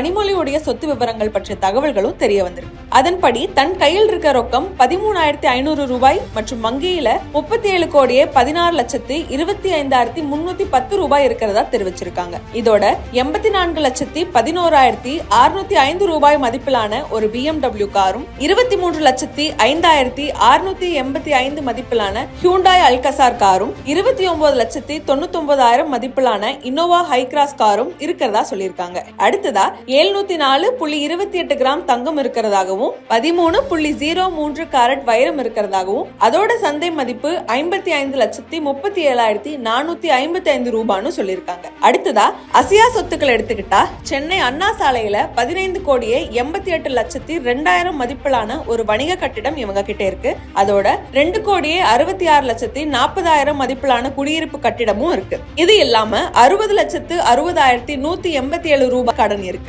கனிமொழியுடைய சொத்து விவரங்கள் பற்றிய தகவல்களும் தெரிய வந்திருக்கு. அதன்படி தன் கையில் இருக்க ரொக்கம் 13,500 ரூபாய் மற்றும் வங்கியில 37,16,25,310 ரூபாய் இருக்கிறதா தெரிவிச்சிருக்காங்க. இதோட 84,11,605 ரூபாய் மதிப்பிலான ஒரு BMW காரும் 23,05,685 மதிப்பிலான ஹியூண்டாய் அல்கசார் காரும் 29,99,000 மதிப்பிலான இன்னோவா ஹைக்ராஸ் காரும் இருக்கிறதா சொல்லியிருக்காங்க. அடுத்ததா 704.28 கிராம் தங்கம் இருக்கிறதாகவும் 13.03 கேரட் வைரம் இருக்கிறதாகவும் அதோட சந்தை மதிப்பு 55,37,455 ரூபான்னு சொல்லியிருக்காங்க. அடுத்ததா அசியா சொத்துக்கள் எடுத்துக்கிட்டா சென்னை அண்ணா சாலையில 15,88,02,000 மதிப்பிலான ஒரு வணிக கட்டிடம் இவங்க கிட்ட இருக்கு. அதோட 2,66,40,000 மதிப்பிலான குடியிருப்பு கட்டிடமும் இருக்கு. இது இல்லாம 60,60,187 ரூபாய் கடன் இருக்கு.